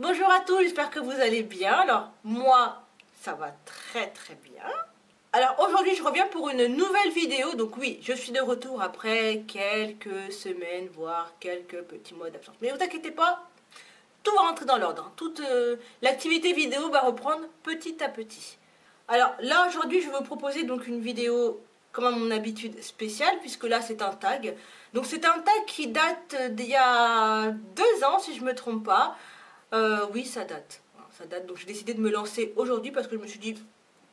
Bonjour à tous, j'espère que vous allez bien. Alors moi, ça va très bien. Alors aujourd'hui, je reviens pour une nouvelle vidéo. Donc oui, je suis de retour après quelques semaines, voire quelques petits mois d'absence. Mais ne vous inquiétez pas, tout va rentrer dans l'ordre. Toute l'activité vidéo va reprendre petit à petit. Alors là, aujourd'hui, je vais vous proposer donc une vidéo, comme à mon habitude, spéciale, puisque là, c'est un tag. Donc c'est un tag qui date d'il y a 2 ans, si je ne me trompe pas. Oui, ça date. Ça date. Donc j'ai décidé de me lancer aujourd'hui parce que je me suis dit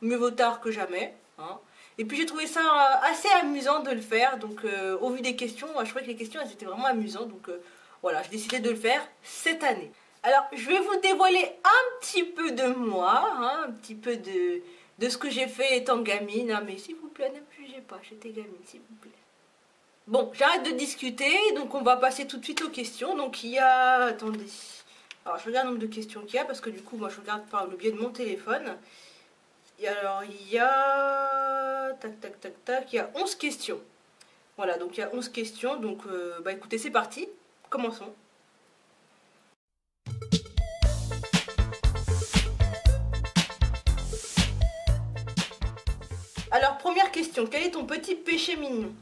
mieux vaut tard que jamais. Hein. Et puis j'ai trouvé ça assez amusant de le faire. Donc au vu des questions, je trouvais que les questions elles étaient vraiment amusantes. Donc voilà, j'ai décidé de le faire cette année. Alors je vais vous dévoiler un petit peu de moi, hein, un petit peu de ce que j'ai fait étant gamine. Hein, mais s'il vous plaît, ne me jugez pas, j'étais gamine, s'il vous plaît. Bon, j'arrête de discuter, donc on va passer tout de suite aux questions. Donc il y a... Attendez. Alors je regarde le nombre de questions qu'il y a parce que du coup moi je regarde par le biais de mon téléphone. Et alors il y a... il y a 11 questions. Voilà, donc il y a 11 questions. Donc bah écoutez, c'est parti. Commençons. Alors première question, quel est ton petit péché mignon?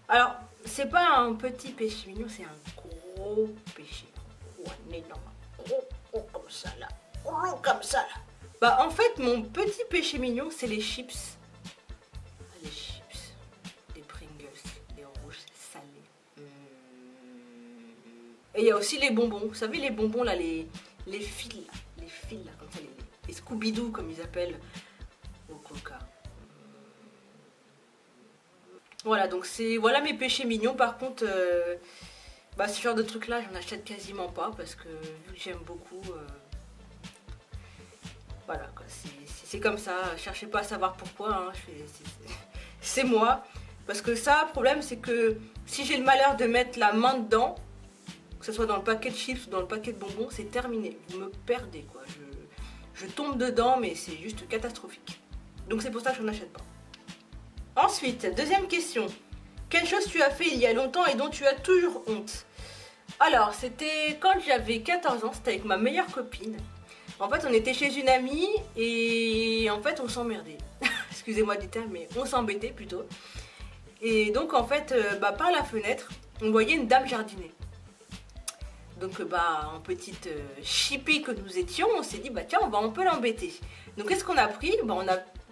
Alors c'est pas un petit péché mignon, c'est un gros péché. Ou un énorme. Gros comme ça là. Gros comme ça là. Bah en fait mon petit péché mignon c'est les chips. Les chips. Les Pringles. Les rouges salés. Et il y a aussi les bonbons. Vous savez les bonbons là, les fils là. Les fils là, comme ça, les Scooby-Doo comme ils appellent au Coca. Voilà, donc c'est voilà mes péchés mignons. Par contre, bah, ce genre de trucs là, j'en achète quasiment pas parce que vu que j'aime beaucoup, voilà, c'est comme ça. Cherchez pas à savoir pourquoi. Hein, c'est moi. Parce que ça, le problème, c'est que si j'ai le malheur de mettre la main dedans, que ce soit dans le paquet de chips ou dans le paquet de bonbons, c'est terminé. Vous me perdez, quoi. Je tombe dedans, mais c'est juste catastrophique. Donc c'est pour ça que je n'en achète pas. Ensuite, deuxième question. Quelle chose tu as fait il y a longtemps et dont tu as toujours honte? Alors, c'était quand j'avais 14 ans, c'était avec ma meilleure copine. En fait, on était chez une amie et en fait, on s'emmerdait. Excusez-moi du terme, mais on s'embêtait plutôt. Et donc, en fait, bah, par la fenêtre, on voyait une dame jardiner. Donc, bah, en petite chipie que nous étions, on s'est dit, bah tiens, on peut l'embêter. Donc, qu'est-ce qu'on a pris? Bah,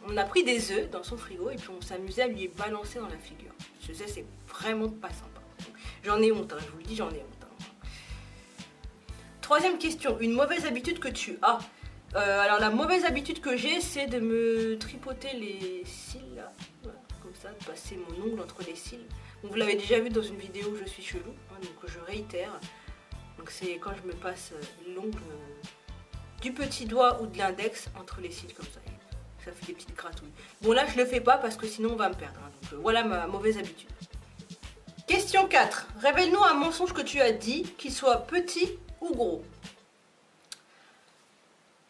on a pris des œufs dans son frigo et puis on s'amusait à lui balancer dans la figure. Je sais, c'est vraiment pas sympa. J'en ai honte, hein, je vous le dis, j'en ai honte. Hein. Troisième question, une mauvaise habitude que tu as. Alors la mauvaise habitude que j'ai, c'est de me tripoter les cils, là. Voilà, comme ça, de passer mon ongle entre les cils. Donc, vous l'avez déjà vu dans une vidéo où je suis chelou, hein, donc je réitère. Donc c'est quand je me passe l'ongle du petit doigt ou de l'index entre les cils comme ça. Ça fait des petites gratouilles. Bon là je le fais pas parce que sinon on va me perdre. Hein. Donc voilà ma mauvaise habitude. Question 4. Révèle-nous un mensonge que tu as dit, qu'il soit petit ou gros.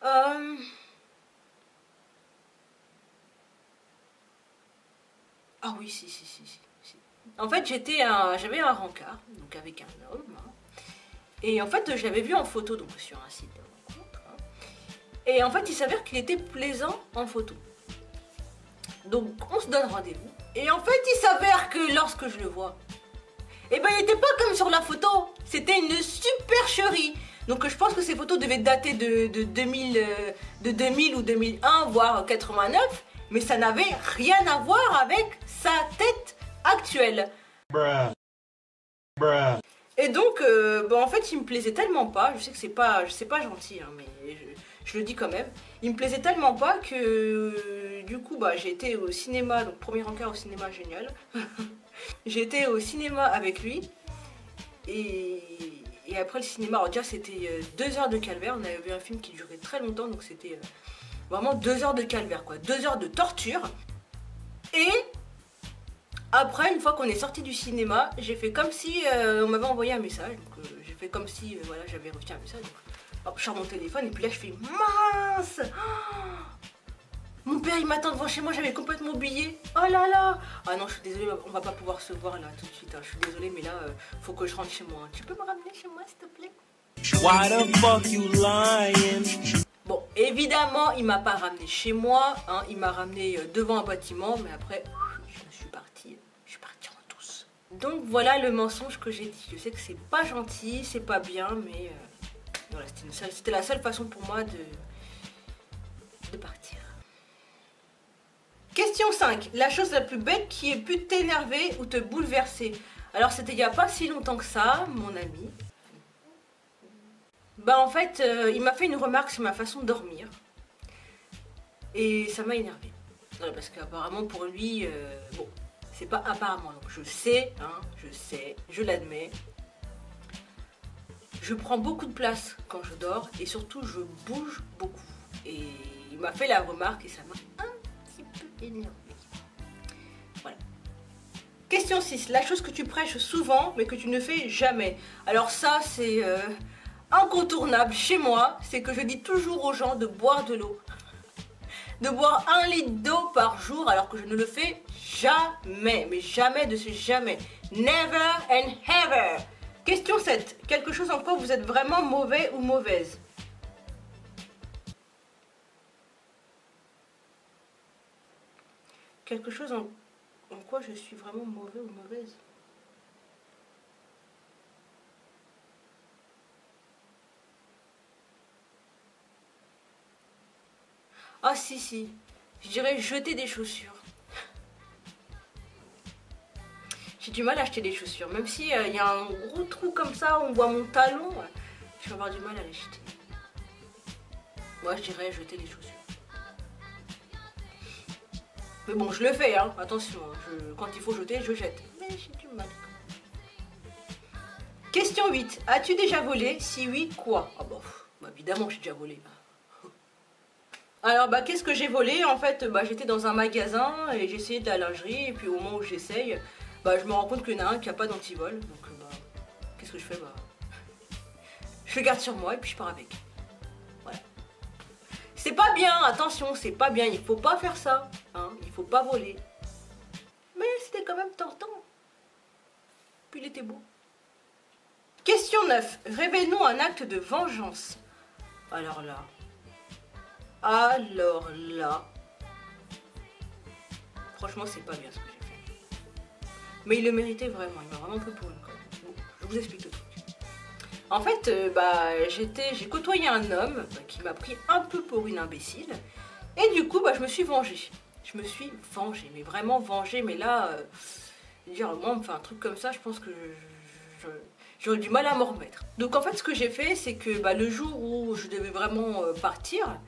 Ah oui, si. En fait j'avais un rencard, donc avec un homme. Hein. Et en fait je l'avais vu en photo donc sur un site de rencontre. Hein. Et en fait il s'avère qu'il était plaisant en photo. Donc on se donne rendez-vous. Et en fait il s'avère que lorsque je le vois, eh ben il n'était pas comme sur la photo. C'était une supercherie. Donc je pense que ces photos devaient dater de 2000 ou 2001, voire 89. Mais ça n'avait rien à voir avec sa tête actuelle. Et donc, en fait, il me plaisait tellement pas. Je sais que c'est pas gentil, hein, mais je le dis quand même. Il me plaisait tellement pas que du coup, bah, j'ai été au cinéma, donc premier encart au cinéma, génial. J'ai été au cinéma avec lui et après le cinéma, alors déjà c'était 2 heures de calvaire. On avait vu un film qui durait très longtemps, donc c'était vraiment 2 heures de calvaire, quoi. 2 heures de torture. Et après, une fois qu'on est sorti du cinéma, j'ai fait comme si on m'avait envoyé un message. Donc j'ai fait comme si voilà, j'avais reçu un message. Donc, hop, je sors mon téléphone et puis là je fais mince. Mon père il m'attend devant chez moi, j'avais complètement oublié. Oh là là. Ah non, je suis désolée, on va pas pouvoir se voir là tout de suite. Hein. Je suis désolée, mais là, faut que je rentre chez moi. Tu peux me ramener chez moi s'il te plaît? Why the fuck you lying? Bon, évidemment, il m'a pas ramené chez moi, hein, il m'a ramené devant un bâtiment, mais après, je suis partie en douce. Donc voilà le mensonge que j'ai dit. Je sais que c'est pas gentil, c'est pas bien, mais voilà, c'était la seule façon pour moi de partir. Question 5. La chose la plus bête qui ait pu t'énerver ou te bouleverser. Alors c'était il n'y a pas si longtemps que ça, mon ami. Bah en fait, il m'a fait une remarque sur ma façon de dormir. Et ça m'a énervé. Parce qu'apparemment pour lui, bon, c'est pas apparemment. Donc je sais, hein, je l'admets. Je prends beaucoup de place quand je dors et surtout je bouge beaucoup. Et il m'a fait la remarque et ça m'a un petit peu énervé. Voilà. Question 6. La chose que tu prêches souvent mais que tu ne fais jamais. Alors ça c'est incontournable chez moi. C'est que je dis toujours aux gens de boire de l'eau. De boire 1 litre d'eau par jour alors que je ne le fais jamais. Mais jamais de ce jamais. Never and ever. Question 7. Quelque chose en quoi vous êtes vraiment mauvais ou mauvaise? Quelque chose en quoi je suis vraiment mauvais ou mauvaise? Ah si. Je dirais jeter des chaussures. J'ai du mal à acheter des chaussures. Même si y a un gros trou comme ça, on voit mon talon, je vais avoir du mal à les jeter. Moi, je dirais jeter les chaussures. Mais bon, je le fais, hein. Attention. Quand il faut jeter, je jette. Mais j'ai du mal. Question 8. As-tu déjà volé? Si oui, quoi? Ah bah évidemment, j'ai déjà volé. Alors, qu'est-ce que j'ai volé? En fait, j'étais dans un magasin et j'essayais de la lingerie. Et puis au moment où j'essaye, je me rends compte qu'il y en a un qui n'a pas d'antivol. Donc, qu'est-ce que je fais? Je le garde sur moi et puis je pars avec. Voilà. C'est pas bien, attention, c'est pas bien. Il faut pas faire ça. Hein, il faut pas voler. Mais c'était quand même tentant. Puis il était beau. Question 9. Révèle-nous un acte de vengeance. Alors là. Franchement, c'est pas bien ce que j'ai fait. Mais il le méritait vraiment. Il m'a vraiment pris pour une conne. Bon, je vous explique le truc. En fait, j'ai côtoyé un homme qui m'a pris un peu pour une imbécile. Et du coup, je me suis vengée. Je me suis vengée, mais vraiment vengée. Mais là, moi, on me fait un truc comme ça, je pense que j'aurais du mal à m'en remettre. Donc en fait, ce que j'ai fait, c'est que le jour où je devais vraiment partir,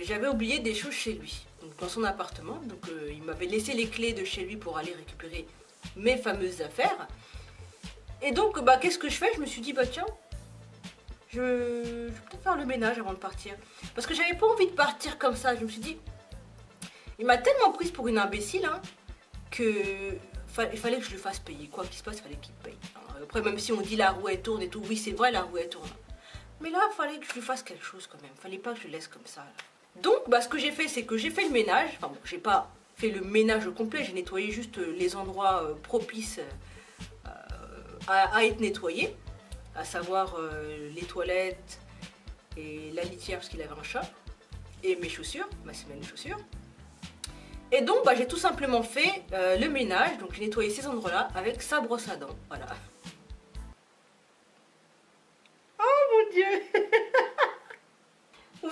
j'avais oublié des choses chez lui, donc dans son appartement. Donc il m'avait laissé les clés de chez lui pour aller récupérer mes fameuses affaires. Et donc qu'est-ce que je fais? Je me suis dit tiens, je vais peut-être faire le ménage avant de partir. Parce que j'avais pas envie de partir comme ça. Je me suis dit, il m'a tellement prise pour une imbécile que il fallait que je le fasse payer. Quoi qu'il se passe, il fallait qu'il paye. Alors, après, même si on dit la roue elle tourne et tout, oui c'est vrai, la roue elle tourne. Mais là, il fallait que je lui fasse quelque chose quand même. Il fallait pas que je le laisse comme ça. Là. Donc, ce que j'ai fait, c'est que j'ai fait le ménage. Enfin bon, j'ai pas fait le ménage complet. J'ai nettoyé juste les endroits propices à être nettoyés. À savoir les toilettes et la litière parce qu'il avait un chat. Et mes chaussures, ma semaine de chaussures. Et donc, j'ai tout simplement fait le ménage. Donc, j'ai nettoyé ces endroits-là avec sa brosse à dents. Voilà. Dieu.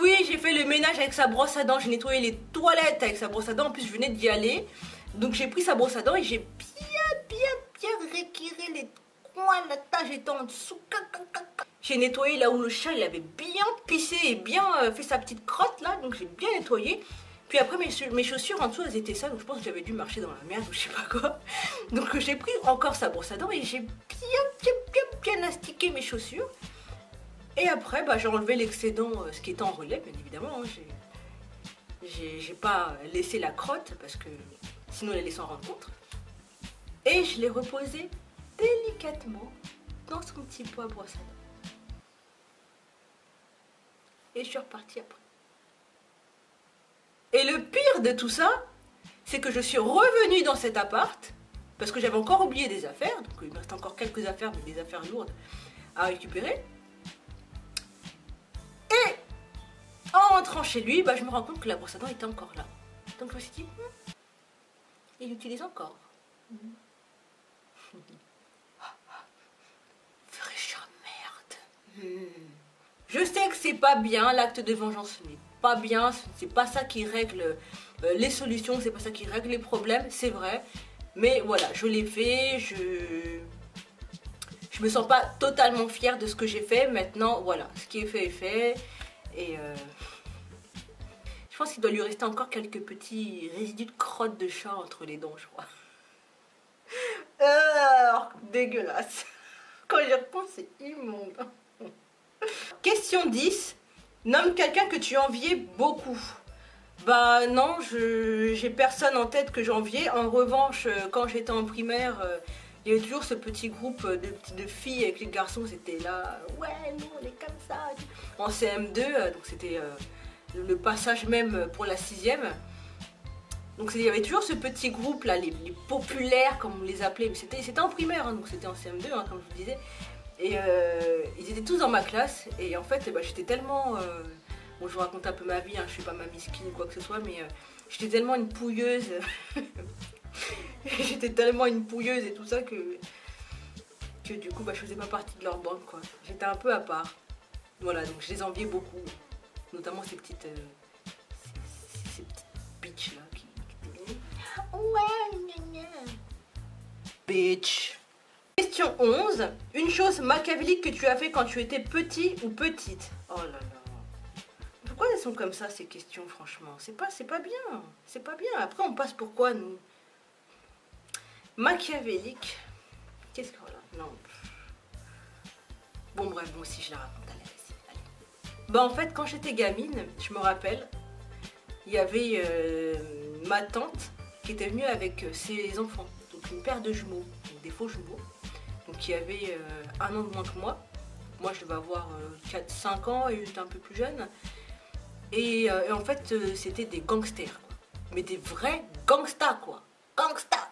Oui, j'ai fait le ménage avec sa brosse à dents, j'ai nettoyé les toilettes avec sa brosse à dents, en plus je venais d'y aller. Donc j'ai pris sa brosse à dents et j'ai bien retiré les coins, la tâche était en dessous. J'ai nettoyé là où le chat il avait bien pissé et bien fait sa petite crotte là, donc j'ai bien nettoyé. Puis après mes chaussures en dessous elles étaient sales, donc je pense que j'avais dû marcher dans la merde ou je sais pas quoi. Donc j'ai pris encore sa brosse à dents et j'ai bien astiqué mes chaussures. Et après, j'ai enlevé l'excédent, ce qui était en relais, bien évidemment. J'ai pas laissé la crotte, parce que sinon elle allait s'en rendre compte. Et je l'ai reposé délicatement dans son petit pot à brosse à dents. Et je suis repartie après. Et le pire de tout ça, c'est que je suis revenue dans cet appart, parce que j'avais encore oublié des affaires, donc il me reste encore quelques affaires, mais des affaires lourdes à récupérer. chez lui, bah, je me rends compte que la brosse à dents était encore là. Donc je me suis dit, il l'utilise encore. Fraîcheur merde. Je sais que c'est pas bien, l'acte de vengeance, ce n'est pas bien, c'est pas ça qui règle les solutions, c'est pas ça qui règle les problèmes, c'est vrai. Mais voilà, je l'ai fait, je me sens pas totalement fière de ce que j'ai fait. Maintenant, voilà, ce qui est fait est fait. Et je pense qu'il doit lui rester encore quelques petits résidus de crotte de chat entre les dents, je crois. Dégueulasse. Quand j'y repense, c'est immonde. Question 10. Nomme quelqu'un que tu enviais beaucoup. Bah non, j'ai personne en tête que j'enviais. En revanche, quand j'étais en primaire, il y avait toujours ce petit groupe de filles avec les garçons. C'était là, ouais, nous on est comme ça. En CM2, donc c'était le passage même pour la 6e. Donc il y avait toujours ce petit groupe là, les populaires comme on les appelait. Mais c'était en primaire, hein, donc c'était en CM2, hein, comme je vous disais. Et ils étaient tous dans ma classe. Et en fait, bah, j'étais tellement... bon, je vous raconte un peu ma vie, hein, je suis pas mamie skin ou quoi que ce soit, mais j'étais tellement une pouilleuse. J'étais tellement une pouilleuse et tout ça que du coup, bah, je faisais pas partie de leur bande, quoi. J'étais un peu à part. Voilà, donc je les enviais beaucoup. Notamment ces petites bitches là qui ouais, gna gna. Bitch. Question 11. Une chose machiavélique que tu as fait quand tu étais petit ou petite. Oh là là. Pourquoi elles sont comme ça ces questions, franchement? C'est pas bien. C'est pas bien. Après on passe pour quoi nous? Machiavélique. Qu'est-ce que voilà? Non. Bon bref, moi aussi je la raconte. Allez. Bah en fait quand j'étais gamine, je me rappelle, il y avait ma tante qui était venue avec ses enfants. Donc une paire de jumeaux, donc des faux jumeaux. Donc qui avait 1 an de moins que moi. Moi je devais avoir 4-5 ans et il était un peu plus jeune. Et en fait c'était des gangsters quoi. Mais des vrais gangsters quoi. Gangsters.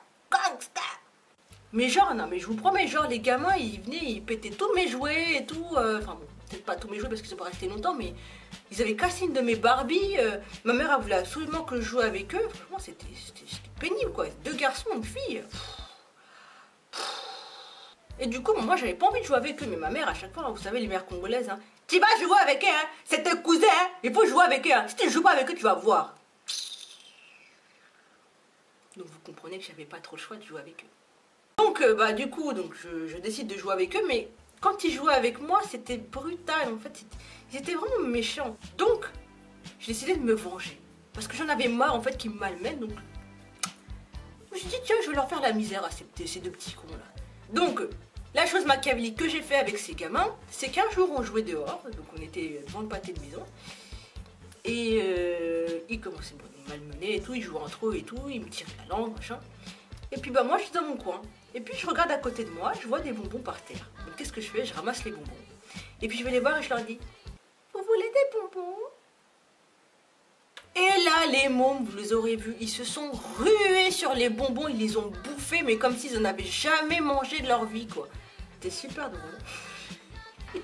Mais genre non mais je vous promets, genre les gamins ils venaient, ils pétaient tous mes jouets et tout. Enfin bon, peut-être pas tous mes jouets parce qu'ils sont pas restés longtemps, mais ils avaient cassé une de mes Barbies. Ma mère elle voulait absolument que je joue avec eux. Franchement c'était pénible quoi. 2 garçons, une fille. Et du coup, moi j'avais pas envie de jouer avec eux, mais ma mère à chaque fois, vous savez, les mères congolaises, hein, tu vas jouer avec eux, hein, c'est tes cousins, hein, il faut jouer avec eux, hein. Si tu ne joues pas avec eux, tu vas voir. Donc vous comprenez que j'avais pas trop le choix de jouer avec eux. Donc bah du coup, donc, je décide de jouer avec eux, mais quand ils jouaient avec moi, c'était brutal, en fait, ils étaient vraiment méchants. Donc, j'ai décidé de me venger, parce que j'en avais marre en fait qu'ils me malmènent, donc je me suis dit tiens, je vais leur faire la misère à ces 2 petits cons là. Donc, la chose machiavélique que j'ai fait avec ces gamins, c'est qu'un jour on jouait dehors, donc on était devant le pâté de maison, et ils commençaient à me malmener et tout, ils jouaient entre eux et tout, ils me tiraient la langue, machin. Et puis bah moi je suis dans mon coin, et puis je regarde à côté de moi, je vois des bonbons par terre. Donc qu'est-ce que je fais? Je ramasse les bonbons. Et puis je vais les voir et je leur dis, vous voulez des bonbons? Et là, les mômes, vous les aurez vus, ils se sont rués sur les bonbons, ils les ont bouffés, mais comme s'ils n'en avaient jamais mangé de leur vie, quoi. C'était super drôle. Et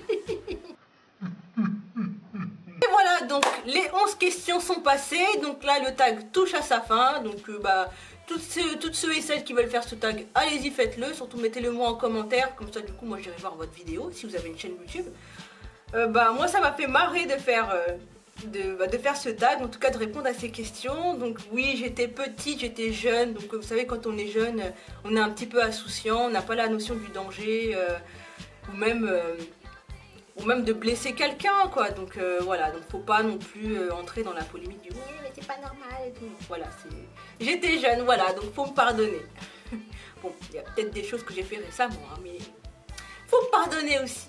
voilà, donc les 11 questions sont passées, donc là, le tag touche à sa fin, donc bah, toutes ceux et celles qui veulent faire ce tag, allez-y, faites-le, surtout mettez-le moi en commentaire, comme ça, du coup, moi, j'irai voir votre vidéo, si vous avez une chaîne YouTube. Bah, moi, ça m'a fait marrer de faire... de faire ce tag, en tout cas de répondre à ces questions. Donc oui, j'étais petite, j'étais jeune, donc vous savez quand on est jeune, on est un petit peu insouciant, on n'a pas la notion du danger, ou même de blesser quelqu'un quoi. Donc voilà, donc faut pas non plus entrer dans la polémique du oui mais c'est pas normal et tout. Voilà, j'étais jeune, voilà, donc faut me pardonner. Bon, il y a peut-être des choses que j'ai fait récemment, hein, mais faut me pardonner aussi.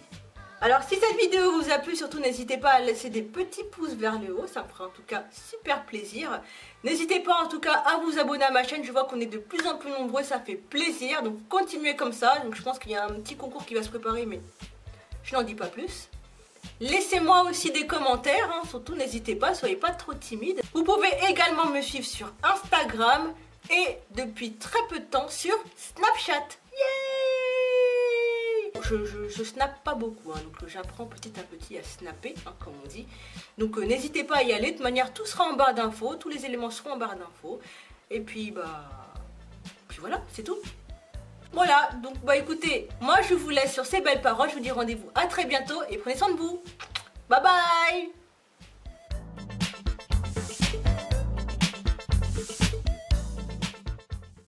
Alors si cette vidéo vous a plu, surtout n'hésitez pas à laisser des petits pouces vers le haut, ça me fera en tout cas super plaisir. N'hésitez pas en tout cas à vous abonner à ma chaîne, je vois qu'on est de plus en plus nombreux, ça fait plaisir, donc continuez comme ça. Donc je pense qu'il y a un petit concours qui va se préparer, mais je n'en dis pas plus. Laissez-moi aussi des commentaires, hein, surtout n'hésitez pas, soyez pas trop timide. Vous pouvez également me suivre sur Instagram et depuis très peu de temps sur Snapchat. Yeah! je snappe pas beaucoup, hein, donc j'apprends petit à petit à snapper, hein, comme on dit. Donc n'hésitez pas à y aller, de toute manière tout sera en barre d'infos, tous les éléments seront en barre d'infos. Et puis puis voilà, c'est tout. Voilà, donc écoutez, moi je vous laisse sur ces belles paroles, je vous dis rendez-vous à très bientôt et prenez soin de vous. Bye bye.